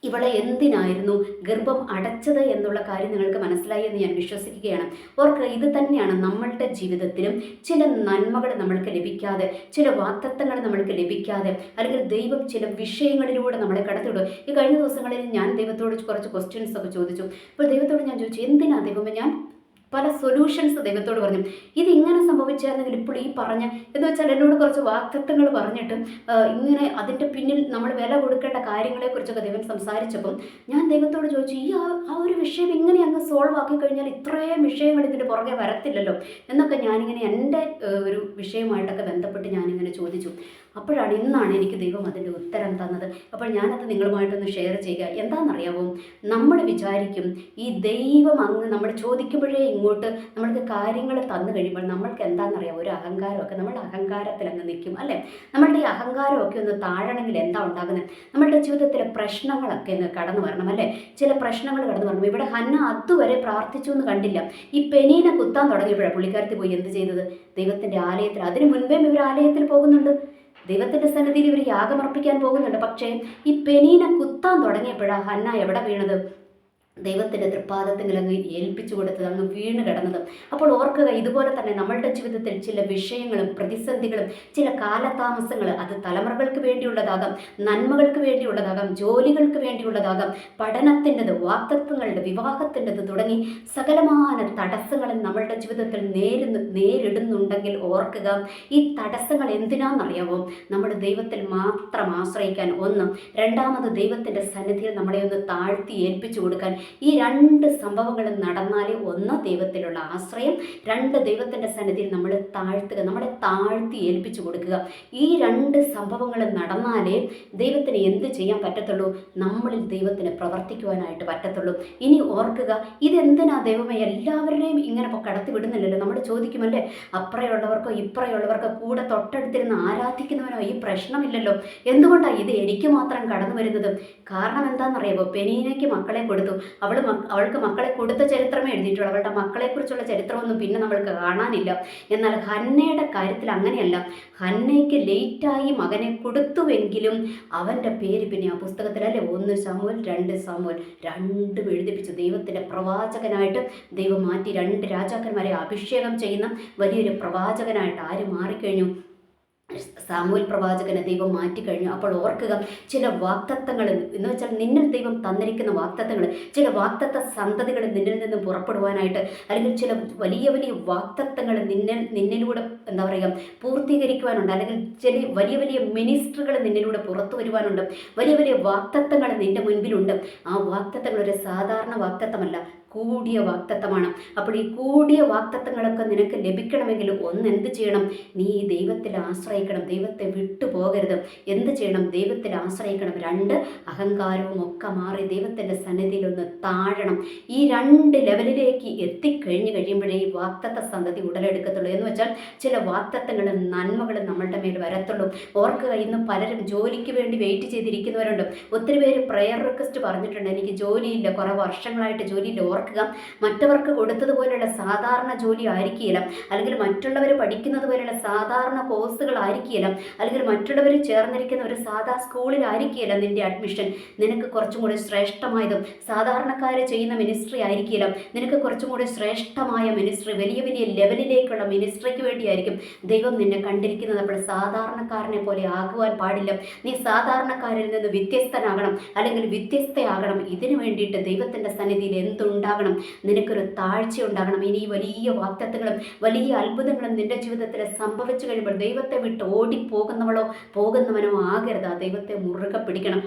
ഇവളെ എന്തിനായിരുന്നു ഗർഭം അടച്ചത് എന്നുള്ള കാര്യം നിങ്ങൾക്ക് മനസ്സിലായി എന്ന് ഞാൻ വിശ്വസിക്കുകയാണ്. ഓർക്കുക, ഇത് തന്നെയാണ് നമ്മളുടെ ജീവിതത്തിലും ചില നന്മകൾ നമ്മൾക്ക് ലഭിക്കാതെ, ചില വാഗ്ദത്തങ്ങൾ നമ്മൾക്ക് ലഭിക്കാതെ, അല്ലെങ്കിൽ ദൈവം ചില വിഷയങ്ങളിലൂടെ നമ്മളെ കടത്തിവിടും. ഈ കഴിഞ്ഞ ദിവസങ്ങളിൽ ഞാൻ ദൈവത്തോട് കുറച്ച് ക്വസ്റ്റ്യൻസ് ഒക്കെ ചോദിച്ചു. അപ്പോൾ ദൈവത്തോട് ഞാൻ ചോദിച്ചു, എന്തിനാ ദൈവമേ? ഞാൻ പല സൊല്യൂഷൻസ് ദൈവത്തോട് പറഞ്ഞു. ഇതിങ്ങനെ സംഭവിച്ചായിരുന്നെങ്കിൽ ഇപ്പോൾ ഈ പറഞ്ഞ എന്ന് വെച്ചാൽ എന്നോട് കുറച്ച് വാഗ്ദത്തങ്ങൾ പറഞ്ഞിട്ട് ഇങ്ങനെ അതിൻ്റെ പിന്നിൽ നമ്മൾ വില കൊടുക്കേണ്ട കാര്യങ്ങളെക്കുറിച്ചൊക്കെ ദൈവം സംസാരിച്ചപ്പം ഞാൻ ദൈവത്തോട് ചോദിച്ചു, ഈ ആ ഒരു വിഷയം ഇങ്ങനെ അങ്ങ് സോൾവ് ആക്കി കഴിഞ്ഞാൽ ഇത്രയും വിഷയങ്ങൾ ഇതിൻ്റെ പുറകെ വരത്തില്ലല്ലോ എന്നൊക്കെ ഞാനിങ്ങനെ എൻ്റെ ഒരു വിഷയമായിട്ടൊക്കെ ബന്ധപ്പെട്ട് ഞാനിങ്ങനെ ചോദിച്ചു. ഇന്നാണ് എനിക്ക് ദൈവം അതിൻ്റെ ഉത്തരം തന്നത്. അപ്പോൾ ഞാനത് നിങ്ങളുമായിട്ടൊന്ന് ഷെയർ ചെയ്യുക. എന്താണെന്നറിയാമോ? നമ്മൾ വിചാരിക്കും ഈ ദൈവം അങ്ങ് നമ്മൾ ചോദിക്കുമ്പോഴേ ഇങ്ങോട്ട് നമ്മൾക്ക് കാര്യങ്ങൾ തന്നു കഴിയുമ്പോൾ നമ്മൾക്ക് എന്താണെന്നറിയാം, ഒരു അഹങ്കാരമൊക്കെ, നമ്മുടെ അഹങ്കാരത്തിൽ അങ്ങ് നിൽക്കും അല്ലേ. നമ്മളുടെ ഈ അഹങ്കാരമൊക്കെ ഒന്ന് താഴണമെങ്കിൽ എന്താ ഉണ്ടാകുന്നത്? നമ്മളുടെ ജീവിതത്തിലെ പ്രശ്നങ്ങളൊക്കെ അങ്ങ് കടന്നു വരണം അല്ലേ. ചില പ്രശ്നങ്ങൾ കടന്നു വരണം. ഇവിടെ ഹന്ന അതുവരെ പ്രാർത്ഥിച്ചു എന്ന് കണ്ടില്ല. ഈ പെനീനെ കുത്താൻ തുടങ്ങിയപ്പോഴാണ് പുള്ളിക്കാരത്തി പോയി എന്ത് ചെയ്തത്? ദൈവത്തിൻ്റെ ആലയത്തിൽ, അതിന് മുൻപേയും ഇവർ ആലയത്തിൽ പോകുന്നുണ്ട്, ദൈവത്തിൻ്റെ സന്നിധിയിൽ ഇവർ യാഗമർപ്പിക്കാൻ പോകുന്നുണ്ട്. പക്ഷേ ഈ പെനീനെ കുത്താൻ തുടങ്ങിയപ്പോഴാണ് ഹന്ന എവിടെ വീണത്? ദൈവത്തിൻ്റെ തൃപ്പാദത്തിൽ അങ്ങ് ഏൽപ്പിച്ചു കൊടുത്തത്, അങ്ങ് വീണ് കിടന്നത്. അപ്പോൾ ഓർക്കുക, ഇതുപോലെ തന്നെ നമ്മളുടെ ജീവിതത്തിൽ ചില വിഷയങ്ങളും പ്രതിസന്ധികളും ചില കാലതാമസങ്ങൾ, അത് തലമുറകൾക്ക് വേണ്ടിയുള്ളതാകാം, നന്മകൾക്ക് വേണ്ടിയുള്ളതാകാം, ജോലികൾക്ക് വേണ്ടിയുള്ളതാകാം, പഠനത്തിൻ്റെത്, വാക്തത്വങ്ങളുടെ, വിവാഹത്തിൻ്റെത് തുടങ്ങി സകലമായ തടസ്സങ്ങളും നമ്മളുടെ ജീവിതത്തിൽ നേരിടുന്നുണ്ടെങ്കിൽ ഓർക്കുക, ഈ തടസ്സങ്ങൾ എന്തിനാണെന്നറിയാമോ? നമ്മൾ ദൈവത്തിൽ മാത്രം ആശ്രയിക്കാൻ, ഒന്ന്. രണ്ടാമത് ദൈവത്തിൻ്റെ സന്നിധിയിൽ നമ്മളെ ഒന്ന് താഴ്ത്തി ഏൽപ്പിച്ചു കൊടുക്കാൻ. ഈ രണ്ട് സംഭവങ്ങളും നടന്നാലേ, ഒന്ന് ദൈവത്തിലുള്ള ആശ്രയം, രണ്ട് ദൈവത്തിൻ്റെ സന്നിധിയിൽ നമ്മൾ താഴ്ത്തുക, നമ്മളെ താഴ്ത്തി ഏൽപ്പിച്ചു കൊടുക്കുക. ഈ രണ്ട് സംഭവങ്ങളും നടന്നാലേ ദൈവത്തിന് എന്ത് ചെയ്യാൻ പറ്റത്തുള്ളൂ? നമ്മളിൽ ദൈവത്തിന് പ്രവർത്തിക്കുവാനായിട്ട് പറ്റത്തുള്ളൂ. ഇനി ഓർക്കുക, ഇതെന്തിനാ ദൈവമേ എല്ലാവരുടെയും ഇങ്ങനെ കടത്തി വിടുന്നില്ലല്ലോ? നമ്മൾ ചോദിക്കുമല്ലേ, അപ്പുറയുള്ളവർക്കോ ഇപ്പുറയുള്ളവർക്കോ കൂടെ തൊട്ടടുത്തിരുന്ന് ആരാധിക്കുന്നവനോ ഈ പ്രശ്നമില്ലല്ലോ, എന്തുകൊണ്ടാണ് ഇത് എനിക്ക് മാത്രം കടന്നു വരുന്നത്? കാരണം എന്താണെന്നറിയാമോ? പെനീനയ്ക്ക് മക്കളെ കൊടുത്തു, അവൾക്ക് മക്കളെ കൊടുത്ത ചരിത്രമേ എഴുതിയിട്ടുള്ളൂ, അവളുടെ മക്കളെക്കുറിച്ചുള്ള ചരിത്രമൊന്നും പിന്നെ നമ്മൾക്ക് കാണാനില്ല. എന്നാൽ ഹന്നയുടെ കാര്യത്തിൽ അങ്ങനെയല്ല. ഹന്നയ്ക്ക് ലേറ്റായി മകനെ കൊടുത്തുവെങ്കിലും അവൻ്റെ പേര് പിന്നെ ആ പുസ്തകത്തിലല്ലേ, 1 ശമൂവേൽ 2 ശമൂവേൽ രണ്ടും എഴുതിപ്പിച്ചു. ദൈവത്തിൻ്റെ പ്രവാചകനായിട്ട് ദൈവം മാറ്റി, 2 രാജാക്കന്മാരെ അഭിഷേകം ചെയ്യുന്ന വലിയൊരു പ്രവാചകനായിട്ട് ആര് മാറിക്കഴിഞ്ഞു? സാമുവേൽ പ്രവാചകനെ ദൈവം മാറ്റിക്കഴിഞ്ഞു. അപ്പോൾ ഓർക്കുക, ചില വാക്തത്വങ്ങൾ എന്ന് വെച്ചാൽ നിന്നിൽ ദൈവം തന്നിരിക്കുന്ന വാക്തത്വങ്ങൾ, ചില വാക്തത്വ സന്തതികൾ നിന്നിൽ നിന്ന് പുറപ്പെടുവാനായിട്ട്, അല്ലെങ്കിൽ ചില വലിയ വലിയ വാക്തത്വങ്ങൾ നിന്നിലൂടെ എന്താ പറയുക പൂർത്തീകരിക്കുവാനുണ്ട്, അല്ലെങ്കിൽ ചില വലിയ വലിയ മിനിസ്ട്രികൾ നിന്നിലൂടെ പുറത്തു വരുവാനുണ്ട്, വലിയ വലിയ വാക്തത്വങ്ങൾ നിൻ്റെ മുൻപിലുണ്ട്. ആ വാക്തത്വങ്ങൾ ഒരു സാധാരണ വാക്തത്വമല്ല, കൂടിയ വാക്തത്വമാണ്. അപ്പോൾ ഈ കൂടിയ വാക്തത്വങ്ങളൊക്കെ നിനക്ക് ലഭിക്കണമെങ്കിൽ ഒന്ന് എന്ത് ചെയ്യണം? നീ ദൈവത്തിൽ ആശ്രയിക്കണം, ദൈവത്തെ വിട്ടു പോകരുത്. എന്ത് ചെയ്യണം? ദൈവത്തിൽ ആശ്രയിക്കണം. 2 അഹങ്കാരവും ഒക്കെ മാറി ദൈവത്തിൻ്റെ സന്നിധിയിൽ ഒന്ന് താഴണം. ഈ 2 ലെവലിലേക്ക് എത്തിക്കഴിഞ്ഞ് കഴിയുമ്പോഴേ ഈ വാക്തത്വ സന്തതി ഉടലെടുക്കത്തുള്ളൂ. എന്ന് വെച്ചാൽ ചില വാക്തത്വങ്ങളും നന്മകളും നമ്മളുടെ മേൽ വരത്തുള്ളൂ. ഓർക്കുക, ഇന്ന് പലരും ജോലിക്ക് വേണ്ടി വെയിറ്റ് ചെയ്തിരിക്കുന്നവരുണ്ട്. ഒത്തിരി പേര് പ്രെയർ റിക്വസ്റ്റ് പറഞ്ഞിട്ടുണ്ട്, എനിക്ക് ജോലിയില്ല, കുറേ വർഷങ്ങളായിട്ട് ജോലിയില്ല. ഓർക്കുക, മറ്റവർക്ക് കൊടുത്തതുപോലെയുള്ള സാധാരണ ജോലി ആയിരിക്കില്ല, അല്ലെങ്കിൽ മറ്റുള്ളവർ പഠിക്കുന്നത് പോലെയുള്ള സാധാരണ കോഴ്സുകൾ ആയിരിക്കില്ല, അല്ലെങ്കിൽ മറ്റുള്ളവർ ചേർന്നിരിക്കുന്ന ഒരു സാധാ സ്കൂളിലായിരിക്കില്ല നിൻ്റെ അഡ്മിഷൻ. നിനക്ക് കുറച്ചും കൂടി ശ്രേഷ്ഠമായതും സാധാരണക്കാർ ചെയ്യുന്ന മിനിസ്ട്രി ആയിരിക്കില്ല, നിനക്ക് കുറച്ചും കൂടി ശ്രേഷ്ഠമായ മിനിസ്ട്രി, വലിയ വലിയ ലെവലിലേക്കുള്ള മിനിസ്ട്രിക്ക് വേണ്ടിയായിരിക്കും ദൈവം നിന്നെ കണ്ടിരിക്കുന്നത്. അപ്പോൾ സാധാരണക്കാരനെ പോലെ ആകുവാൻ പാടില്ല. നീ സാധാരണക്കാരിൽ നിന്ന് വ്യത്യസ്തനാകണം, അല്ലെങ്കിൽ വ്യത്യസ്തയാകണം. ഇതിനു വേണ്ടിയിട്ട് ദൈവത്തിൻ്റെ സന്നിധിയിൽ എന്തുണ്ടാകണം? നിനക്കൊരു താഴ്ച ഉണ്ടാകണം. ഇനി വലിയ വാക്തത്വങ്ങളും വലിയ അത്ഭുതങ്ങളും നിന്റെ ജീവിതത്തിൽ സംഭവിച്ചു കഴിയുമ്പോൾ ദൈവത്തെ വിട്ട് ഓടിപ്പോകുന്നവളോ പോകുന്നവനോ ആകരുത്. ആ ദൈവത്തെ മുറുകെ പിടിക്കണം.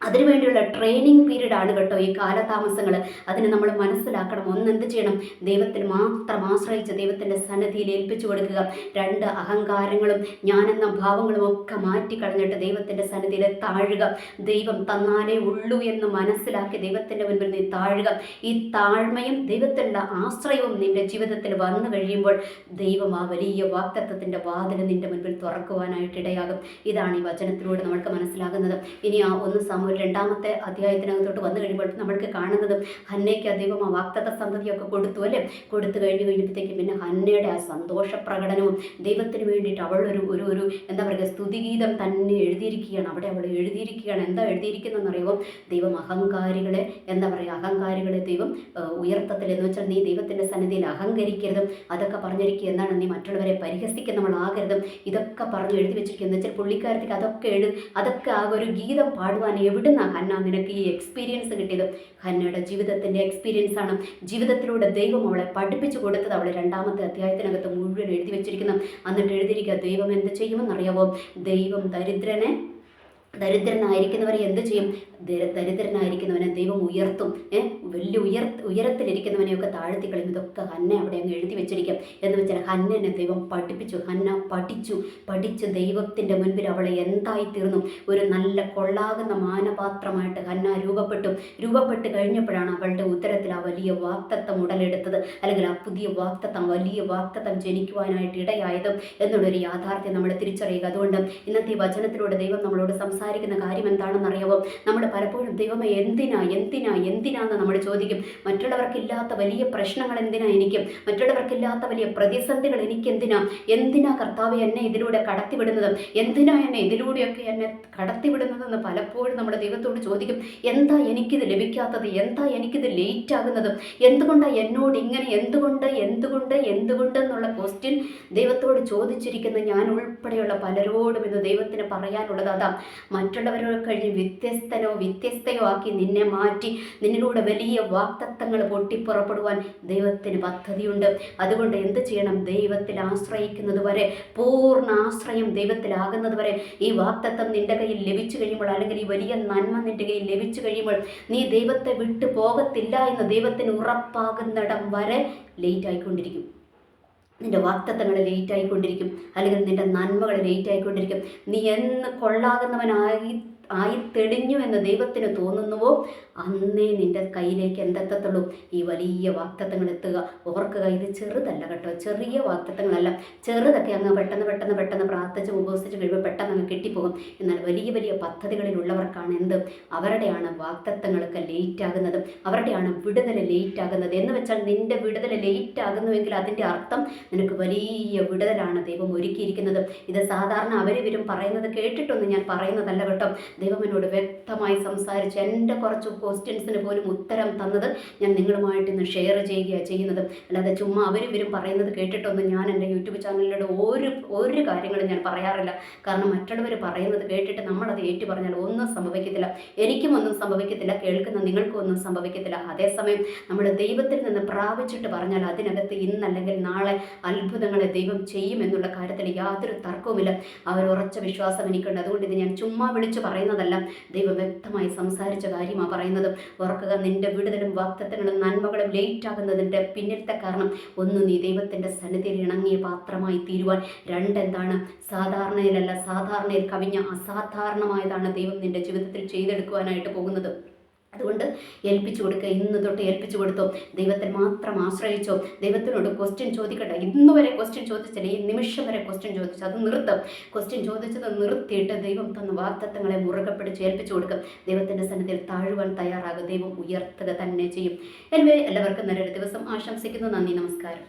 അതിനുവേണ്ടിയുള്ള ട്രെയിനിങ് പീരീഡ് ആണ് കേട്ടോ ഈ കാലതാമസങ്ങൾ. അതിന് നമ്മൾ മനസ്സിലാക്കണം. എന്ത് ചെയ്യണം? ദൈവത്തിൽ മാത്രം ആശ്രയിച്ച് ദൈവത്തിൻ്റെ സന്നിധിയിൽ ഏൽപ്പിച്ചു കൊടുക്കുക. 2 അഹങ്കാരങ്ങളും ഞാനെന്ന ഭാവങ്ങളും ഒക്കെ മാറ്റിക്കളഞ്ഞിട്ട് ദൈവത്തിൻ്റെ സന്നിധിയിൽ താഴുക. ദൈവം തന്നാലേ ഉള്ളൂ എന്ന് മനസ്സിലാക്കി ദൈവത്തിൻ്റെ മുൻപിൽ നീ താഴുക. ഈ താഴ്മയും ദൈവത്തിലുള്ള ആശ്രയവും നിൻ്റെ ജീവിതത്തിൽ വന്നു കഴിയുമ്പോൾ ദൈവം ആ വലിയ വാക്തത്വത്തിൻ്റെ വാതിൽ നിൻ്റെ മുൻപിൽ തുറക്കുവാനായിട്ടിടയാകും. ഇതാണ് ഈ വചനത്തിലൂടെ നമ്മൾക്ക് മനസ്സിലാകുന്നത്. ഇനി ആ 1 ശമൂവേൽ 2-ാമത്തെ അധ്യായത്തിനകത്തോട്ട് വന്നു കഴിയുമ്പോൾ നമ്മൾക്ക് കാണുന്നത് ഹന്നയ്ക്ക് ദൈവം ആ വാക്തത്വ സന്തതിയൊക്കെ കൊടുത്തു അല്ലേ. കൊടുത്തു കഴിഞ്ഞപ്പോഴത്തേക്കും പിന്നെ ഹന്നയുടെ ആ സന്തോഷ പ്രകടനവും ദൈവത്തിന് വേണ്ടിയിട്ട് അവൾ ഒരു എന്താ പറയുക സ്തുതിഗീതം തന്നെ എഴുതിയിരിക്കുകയാണ്. അവിടെ അവൾ എഴുതിയിരിക്കുകയാണ്. എന്താ എഴുതിയിരിക്കുന്നതെന്ന് അറിയുമ്പോൾ, ദൈവം അഹങ്കാരികളെ എന്താ പറയുക, അഹങ്കാരികളെ ദൈവം ഉയർത്തത്തിൽ, എന്ന് വെച്ചാൽ നീ ദൈവത്തിൻ്റെ സന്നിധിയിൽ അഹങ്കരിക്കരുതും. അതൊക്കെ പറഞ്ഞിരിക്കുക. എന്താണ്? നീ മറ്റുള്ളവരെ പരിഹസിക്കുന്നവളാകരുതും. ഇതൊക്കെ പറഞ്ഞ് എഴുതി വെച്ചിരിക്കുക. എന്ന് വെച്ചാൽ പുള്ളിക്കാരത്തേക്ക് അതൊക്കെ ആ ഒരു ഗീതം പാടുവാൻ എവിടുന്നാണ് ഹന്ന നിനക്ക് ഈ എക്സ്പീരിയൻസ് കിട്ടിയത്? ഹന്നയുടെ ജീവിതത്തിൻ്റെ എക്സ്പീരിയൻസ് ആണ്. ജീവിതത്തിലൂടെ ദൈവം അവളെ പഠിപ്പിച്ചു കൊടുത്തത് അവളെ 2-ാമത്തെ അധ്യായത്തിനകത്ത് മുഴുവൻ എഴുതി വെച്ചിരിക്കുന്നു. എന്നിട്ട് എഴുതിയിരിക്കുക, ദൈവം എന്ത് ചെയ്യുമെന്നറിയാവോ? ദൈവം ദരിദ്രനെ ദരിദ്രനായിരിക്കുന്നവരെ എന്ത് ചെയ്യും? ദരിദ്രനായിരിക്കുന്നവനെ ദൈവം ഉയർത്തും. വലിയ ഉയരത്തിലിരിക്കുന്നവനെയൊക്കെ താഴ്ത്തി കളയും. ഇതൊക്കെ ഹന്ന അവിടെ അങ്ങ് എഴുതി വെച്ചിരിക്കും. എന്ന് വെച്ചാൽ ഹന്നനെ ദൈവം പഠിപ്പിച്ചു. ഹന്ന പഠിച്ച് ദൈവത്തിൻ്റെ മുൻപിൽ അവളെ എന്തായി തീർന്നു? ഒരു നല്ല കൊള്ളാകുന്ന മാനപാത്രമായിട്ട് ഹന്ന രൂപപ്പെട്ട് കഴിഞ്ഞപ്പോഴാണ് അവളുടെ ഉത്തരത്തിൽ ആ വലിയ വാക്തത്വം ഉടലെടുത്തത്, അല്ലെങ്കിൽ ആ പുതിയ വാക്തത്വം, വലിയ വാക്തത്വം ജനിക്കുവാനായിട്ട് ഇടയായത് എന്നുള്ളൊരു യാഥാർത്ഥ്യം നമ്മൾ തിരിച്ചറിയുക. അതുകൊണ്ട് ഇന്നത്തെ ഈ വചനത്തിലൂടെ ദൈവം നമ്മളോട് സംസാരിക്കുന്ന കാര്യം എന്താണെന്നറിയാമോ? നമ്മൾ പലപ്പോഴും ദൈവമേ എന്തിനാന്ന് നമ്മൾ ചോദിക്കും. മറ്റുള്ളവർക്കില്ലാത്ത വലിയ പ്രശ്നങ്ങൾ എന്തിനാ എനിക്കും? മറ്റുള്ളവർക്കില്ലാത്ത വലിയ പ്രതിസന്ധികൾ എന്തിനാ കർത്താവ് എന്നെ ഇതിലൂടെ കടത്തിവിടുന്നത്? എന്തിനാ എന്നെ ഇതിലൂടെയൊക്കെ എന്നെ കടത്തിവിടുന്നതെന്ന് പലപ്പോഴും നമ്മൾ ദൈവത്തോട് ചോദിക്കും. എന്താ എനിക്കിത് ലഭിക്കാത്തത്? എന്താ എനിക്കിത് ലേറ്റ് ആകുന്നത്? എന്തുകൊണ്ടാണ് എന്നോട് ഇങ്ങനെ? എന്തുകൊണ്ട് എന്നുള്ള ക്വസ്റ്റ്യൻ ദൈവത്തോട് ചോദിച്ചിരിക്കുന്ന ഞാൻ ഉൾപ്പെടെയുള്ള പലരോടും ഇന്ന് ദൈവത്തിന് പറയാനുള്ളത് അതാ. മറ്റുള്ളവരോട് കഴിഞ്ഞ് വ്യത്യസ്തയോ ആക്കി നിന്നെ മാറ്റി നിന്നിലൂടെ വലിയ വാക്തത്വങ്ങൾ പൊട്ടിപ്പുറപ്പെടുവാൻ ദൈവത്തിന് പദ്ധതിയുണ്ട്. അതുകൊണ്ട് എന്ത് ചെയ്യണം? ദൈവത്തിൽ ആശ്രയിക്കുന്നത് വരെ, പൂർണ്ണ ആശ്രയം ദൈവത്തിലാകുന്നത് വരെ, ഈ വാക്തത്വം നിന്റെ കയ്യിൽ ലഭിച്ചു കഴിയുമ്പോൾ, അല്ലെങ്കിൽ ഈ വലിയ നന്മ നിന്റെ കയ്യിൽ ലഭിച്ചു കഴിയുമ്പോൾ, നീ ദൈവത്തെ വിട്ടു പോകത്തില്ല എന്ന് ദൈവത്തിന് ഉറപ്പാകുന്നിടം വരെ ലേറ്റ് ആയിക്കൊണ്ടിരിക്കും. നിന്റെ വാക്തത്വങ്ങൾ ലേറ്റ് ആയിക്കൊണ്ടിരിക്കും, അല്ലെങ്കിൽ നിന്റെ നന്മകൾ ലേറ്റ് ആയിക്കൊണ്ടിരിക്കും. നീ എന്ന് ആയി തെളിഞ്ഞു എന്ന് ദൈവത്തിന് തോന്നുന്നുവോ അന്നേ നിന്റെ കയ്യിലേക്ക് എന്തെത്തത്തുള്ളൂ? ഈ വലിയ വാക്തത്വങ്ങൾ എത്തുക. ഓർക്കുക, ഇത് ചെറുതല്ല കേട്ടോ, ചെറിയ വാക്തത്വങ്ങളല്ല. ചെറുതൊക്കെ അങ്ങ് പെട്ടെന്ന് പ്രാർത്ഥിച്ച് ഉപവസിച്ച് കഴിയുമ്പോൾ പെട്ടെന്ന് അങ്ങ് കെട്ടിപ്പോകും. എന്നാൽ വലിയ പദ്ധതികളിലുള്ളവർക്കാണ് അവരുടെയാണ് വാക്തത്വങ്ങളൊക്കെ ലേറ്റ് ആകുന്നത്, അവരുടെയാണ് വിടുതൽ ലേറ്റ് ആകുന്നത്. എന്ന് വെച്ചാൽ നിന്റെ വിടുതൽ ലേറ്റ് ആകുന്നുവെങ്കിൽ അതിൻ്റെ അർത്ഥം നിനക്ക് വലിയ വിടുതലാണ് ദൈവം ഒരുക്കിയിരിക്കുന്നത്. ഇത് സാധാരണ അവരിവരും പറയുന്നത് കേട്ടിട്ടൊന്നും ഞാൻ പറയുന്നതല്ല കേട്ടോ. ദൈവം എന്നോട് വ്യക്തമായി സംസാരിച്ച് എൻ്റെ കുറച്ച് ക്വസ്റ്റ്യൻസിന് പോലും ഉത്തരം തന്നത് ഞാൻ നിങ്ങളുമായിട്ട് ഇന്ന് ഷെയർ ചെയ്യുന്നത്. അല്ലാതെ ചുമ്മാ അവരിവരും പറയുന്നത് കേട്ടിട്ടൊന്നും ഞാൻ എൻ്റെ യൂട്യൂബ് ചാനലിലൂടെ ഒരു കാര്യങ്ങളും ഞാൻ പറയാറില്ല. കാരണം മറ്റുള്ളവർ പറയുന്നത് കേട്ടിട്ട് നമ്മളത് ഏറ്റു പറഞ്ഞാൽ ഒന്നും സംഭവിക്കത്തില്ല. എനിക്കും ഒന്നും സംഭവിക്കത്തില്ല, കേൾക്കുന്ന നിങ്ങൾക്കും ഒന്നും സംഭവിക്കത്തില്ല. അതേസമയം നമ്മൾ ദൈവത്തിൽ നിന്ന് പ്രാപിച്ചിട്ട് പറഞ്ഞാൽ അതിനകത്ത് ഇന്നല്ലെങ്കിൽ നാളെ അത്ഭുതങ്ങളെ ദൈവം ചെയ്യുമെന്നുള്ള കാര്യത്തിൽ യാതൊരു തർക്കവുമില്ല. ആ ഒരു ഉറച്ച വിശ്വാസം എനിക്കുണ്ട്. അതുകൊണ്ട് ഇത് ഞാൻ ചുമ്മാ വിളിച്ച് പറയുന്നതല്ല, ദൈവം വ്യക്തമായി സംസാരിച്ച കാര്യമാണ് പറയുന്നത്. ഓർക്കുക, നിന്റെ വിടുതലും വാക്തത്വങ്ങളും നന്മകളും ലേറ്റ് ആകുന്നതിൻ്റെ പിന്നിലത്തെ കാരണം ഒന്ന്, നീ ദൈവത്തിൻ്റെ സന്നിധിയിൽ ഇണങ്ങിയ പാത്രമായി തീരുവാൻ. രണ്ടെന്താണ്? സാധാരണയിൽ കവിഞ്ഞ അസാധാരണമായതാണ് ദൈവം നിന്റെ ജീവിതത്തിൽ ചെയ്തെടുക്കുവാനായിട്ട് പോകുന്നത്. അതുകൊണ്ട് ഏൽപ്പിച്ചു കൊടുക്കുക. ഇന്ന് തൊട്ട് ഏൽപ്പിച്ചു കൊടുത്തോ, ദൈവത്തിൽ മാത്രം ആശ്രയിച്ചോ. ദൈവത്തിനോട് ക്വസ്റ്റ്യൻ ചോദിക്കട്ടെ. ഇന്ന് വരെ ക്വസ്റ്റ്യൻ ചോദിച്ചില്ല, ഈ നിമിഷം വരെ ക്വസ്റ്റ്യൻ ചോദിച്ചു, അത് നിർത്തും. ക്വസ്റ്റ്യൻ ചോദിച്ചത് നിർത്തിയിട്ട് ദൈവം തന്ന വാഗ്ദത്തങ്ങളെ മുറുകെ പിടിച്ച് ഏൽപ്പിച്ചു കൊടുക്കും. ദൈവത്തിൻ്റെ സന്നിധിയിൽ താഴുവാൻ തയ്യാറാകും. ദൈവം ഉയർത്തുക തന്നെ ചെയ്യും. എനിവേ, എല്ലാവർക്കും നല്ലൊരു ദിവസം ആശംസിക്കുന്നു. നന്ദി, നമസ്കാരം.